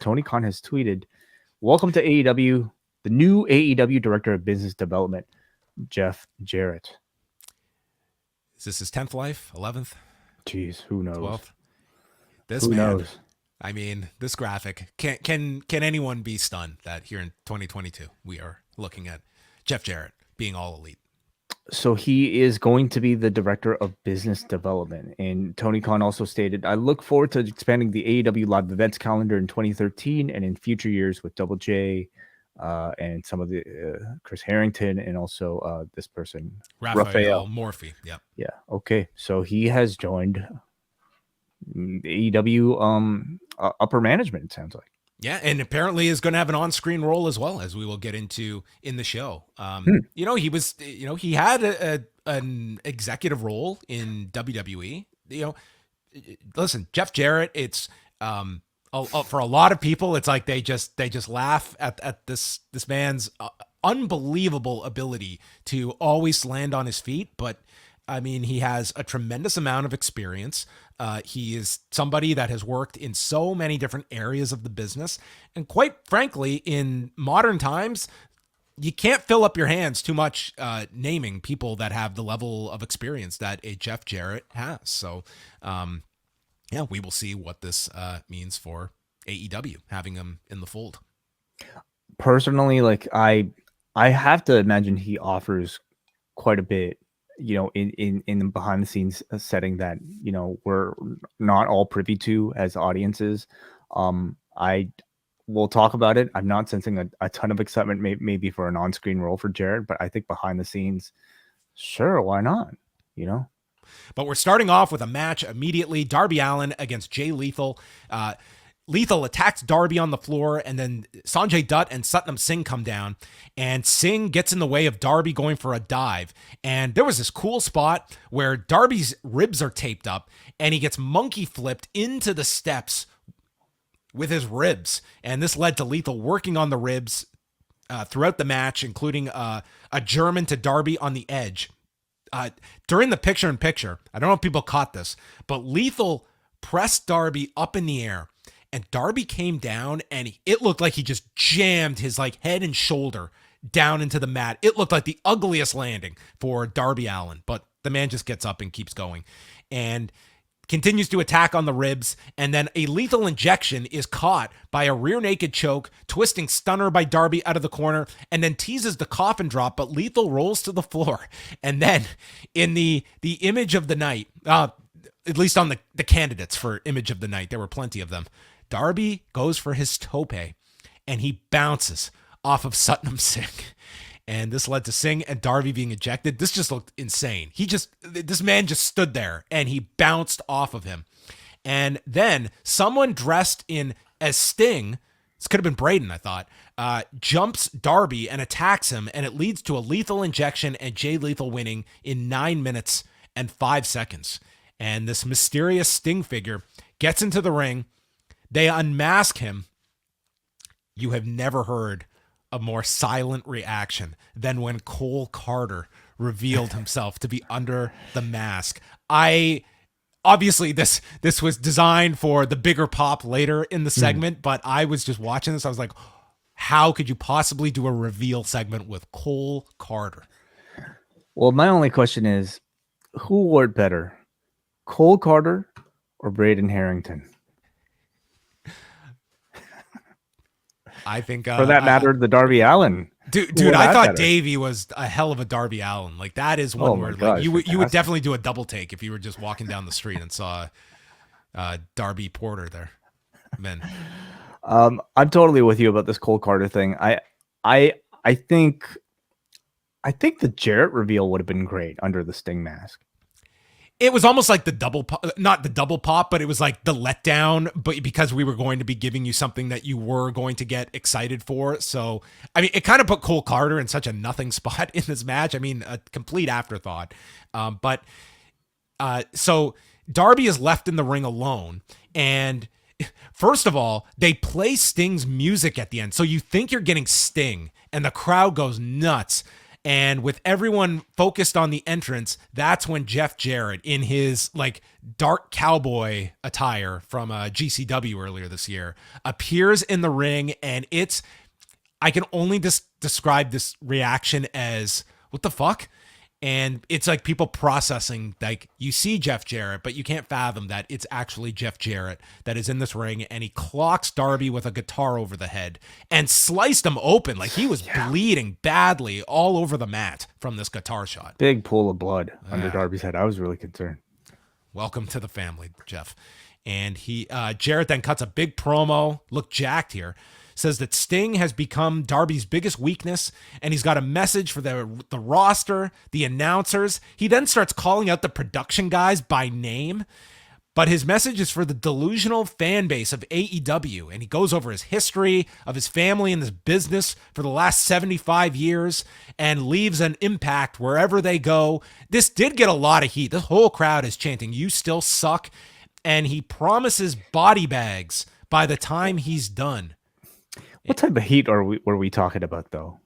Tony Khan has tweeted, "Welcome to AEW, the new AEW Director of Business Development, Jeff Jarrett." Is this his 10th life? 11th? Jeez, who knows? 12th? This Who man. knows? I mean, this graphic. Can anyone be stunned that here in 2022 we are looking at Jeff Jarrett being all elite? So he is going to be the director of business development. And Tony Khan also stated, "I look forward to expanding the AEW live events calendar in 2013 and in future years with Double J and some of the Chris Harrington and also this person, Raphael Morphy. Yep. Yeah. Okay. So he has joined AEW upper management, it sounds like. Yeah, and apparently is going to have an on-screen role as well, as we will get into in the show. He had an executive role in WWE. Listen, Jeff Jarrett. It's for a lot of people, it's like they just laugh at this man's unbelievable ability to always land on his feet, but. I mean, he has a tremendous amount of experience. He is somebody that has worked in so many different areas of the business. And quite frankly, in modern times, you can't fill up your hands too much naming people that have the level of experience that a Jeff Jarrett has. So, we will see what this means for AEW, having him in the fold. Personally, I have to imagine he offers quite a bit, in the behind the scenes setting that, we're not all privy to as audiences. I will talk about it. I'm not sensing a ton of excitement, maybe for an on-screen role for Jarrett, but I think behind the scenes, sure, why not? But we're starting off with a match immediately. Darby Allin against Jay Lethal. Lethal attacks Darby on the floor, and then Sanjay Dutt and Satnam Singh come down, and Singh gets in the way of Darby going for a dive. And there was this cool spot where Darby's ribs are taped up, and he gets monkey flipped into the steps with his ribs. And this led to Lethal working on the ribs throughout the match, including a German to Darby on the edge. During the picture-in-picture, I don't know if people caught this, but Lethal pressed Darby up in the air, and Darby came down, and it looked like he just jammed his head and shoulder down into the mat. It looked like the ugliest landing for Darby Allin, but the man just gets up and keeps going and continues to attack on the ribs. And then a lethal injection is caught by a rear naked choke, twisting stunner by Darby out of the corner, and then teases the coffin drop, but Lethal rolls to the floor. And then in the image of the night, at least on the candidates for image of the night, there were plenty of them. Darby goes for his tope, and he bounces off of Satnam Singh. And this led to Singh and Darby being ejected. This just looked insane. This man just stood there, and he bounced off of him. And then someone dressed in as Sting, this could have been Braden, I thought, jumps Darby and attacks him, and it leads to a lethal injection and Jay Lethal winning in 9 minutes and 5 seconds. And this mysterious Sting figure gets into the ring. They unmask him. You have never heard a more silent reaction than when Cole Carter revealed himself to be under the mask. Obviously this was designed for the bigger pop later in the segment, but I was just watching this. I was like, how could you possibly do a reveal segment with Cole Carter? Well, my only question is, who wore it better, Cole Carter or Braden Harrington? I think for that matter, the Darby Allin. Dude, I thought Davey was a hell of a Darby Allin. That is one where you would definitely do a double take if you were just walking down the street and saw Darby Porter there. Man. I'm totally with you about this Cole Carter thing. I think the Jarrett reveal would have been great under the Sting mask. It was almost like the double pop, not the double pop, but it was like the letdown, but because we were going to be giving you something that you were going to get excited for. So, I mean, it kind of put Cole Carter in such a nothing spot in this match. I mean, a complete afterthought. So Darby is left in the ring alone. And first of all, they play Sting's music at the end. So you think you're getting Sting and the crowd goes nuts. And with everyone focused on the entrance, that's when Jeff Jarrett, in his like dark cowboy attire from GCW earlier this year, appears in the ring. And I can only describe this reaction as, what the fuck? And it's like people processing, like, you see Jeff Jarrett, but you can't fathom that it's actually Jeff Jarrett that is in this ring, and he clocks Darby with a guitar over the head and sliced him open. Like, he was bleeding badly all over the mat from this guitar shot. Big pool of blood under Darby's head. I was really concerned. Welcome to the family, Jeff. And Jarrett then cuts a big promo, look jacked here, says that Sting has become Darby's biggest weakness, and he's got a message for the roster, the announcers. He then starts calling out the production guys by name, but his message is for the delusional fan base of AEW, and he goes over his history of his family and his business for the last 75 years and leaves an impact wherever they go. This did get a lot of heat. This whole crowd is chanting, "You still suck," and he promises body bags by the time he's done. What type of heat were we talking about, though?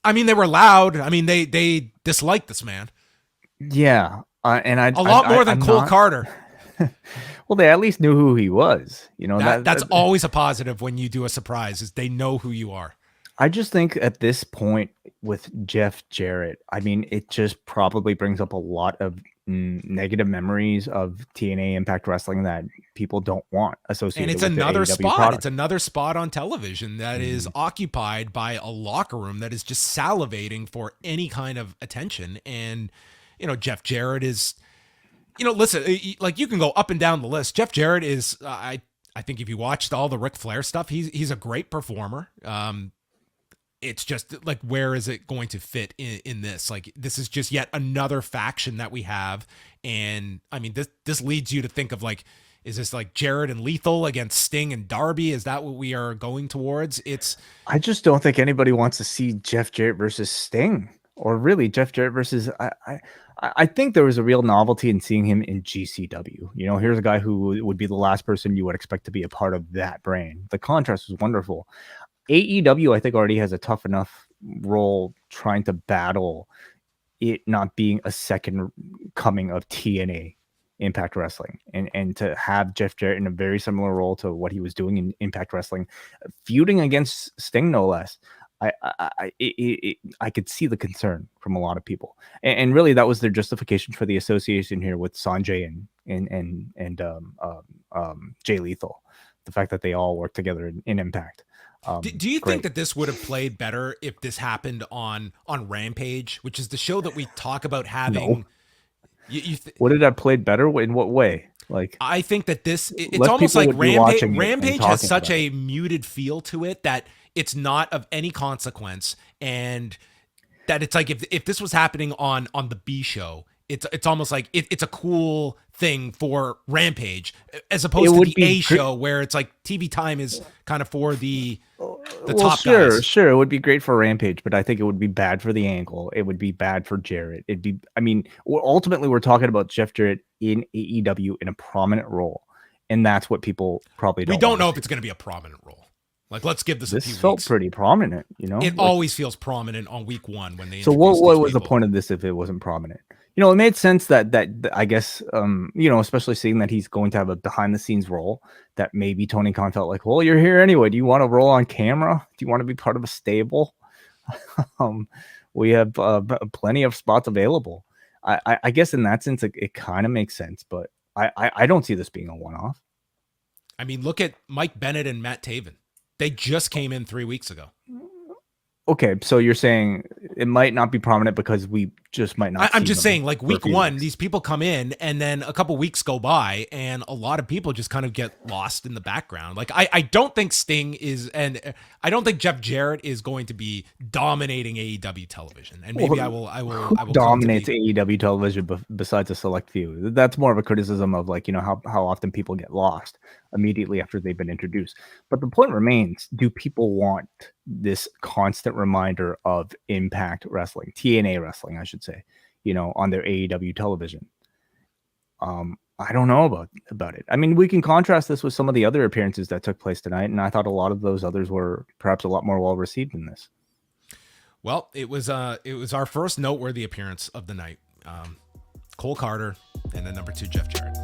I mean, they were loud. I mean, they disliked this man. Yeah, and a lot more than Cole Carter. Well, they at least knew who he was. You know, that's always a positive when you do a surprise, is they know who you are. I just think at this point with Jeff Jarrett, I mean, it just probably brings up a lot of negative memories of TNA Impact Wrestling that people don't want associated. And it's with another the AEW spot. product. It's another spot on television that is occupied by a locker room that is just salivating for any kind of attention. And, you know, Jeff Jarrett is, you know, listen, like, you can go up and down the list. Jeff Jarrett is, I think if you watched all the Ric Flair stuff, he's a great performer. It's just like, where is it going to fit in this? Like, this is just yet another faction that we have. And I mean, this leads you to think of, like, is this like Jarrett and Lethal against Sting and Darby? Is that what we are going towards? I just don't think anybody wants to see Jeff Jarrett versus Sting, or really Jeff Jarrett versus, I think there was a real novelty in seeing him in GCW. You know, here's a guy who would be the last person you would expect to be a part of that brand. The contrast was wonderful. AEW, I think, already has a tough enough role trying to battle it not being a second coming of TNA Impact Wrestling, and to have Jeff Jarrett in a very similar role to what he was doing in Impact Wrestling, feuding against Sting, no less. I could see the concern from a lot of people, and really that was their justification for the association here with Sanjay and Jay Lethal, the fact that they all work together in Impact. Do you think that this would have played better if this happened on Rampage, which is the show that we talk about having? No. Would it have played better? In what way? Like, I think that it's almost like Rampage has such a muted feel to it that it's not of any consequence, and that it's like if this was happening on the B show, it's almost like it's a cool thing for Rampage, as opposed to the A show where it's like TV time is kind of for the top guys. Sure, it would be great for Rampage, but I think it would be bad for the Angle. It would be bad for Jarrett. Ultimately, we're talking about Jeff Jarrett in AEW in a prominent role, and that's what people probably don't. We don't know if it's going to be a prominent role. Like, let's give this a few weeks. This felt pretty prominent, you know. It always feels prominent on week one when they. So what was the point of this if it wasn't prominent? You know, it made sense that I guess, you know, especially seeing that he's going to have a behind the scenes role, that maybe Tony Khan felt like, well, you're here anyway. Do you want to roll on camera? Do you want to be part of a stable? We have plenty of spots available. I guess in that sense, it kind of makes sense, but I don't see this being a one-off. I mean, look at Mike Bennett and Matt Taven. They just came in 3 weeks ago. Okay, so you're saying it might not be prominent because we just might not. I'm just saying, like, week one, these people come in, and then a couple weeks go by, and a lot of people just kind of get lost in the background. Like, I don't think Sting is, and I don't think Jeff Jarrett is going to be dominating AEW television. And maybe I will dominates AEW television besides a select few. That's more of a criticism of, like, you know, how often people get lost immediately after they've been introduced. But the point remains, do people want this constant reminder of Impact Wrestling, TNA Wrestling, I should say, you know, on their AEW television? I don't know about it. I mean, we can contrast this with some of the other appearances that took place tonight, and I thought a lot of those others were perhaps a lot more well received than this. Well, it was our first noteworthy appearance of the night. Cole Carter and then number 2 Jeff Jarrett.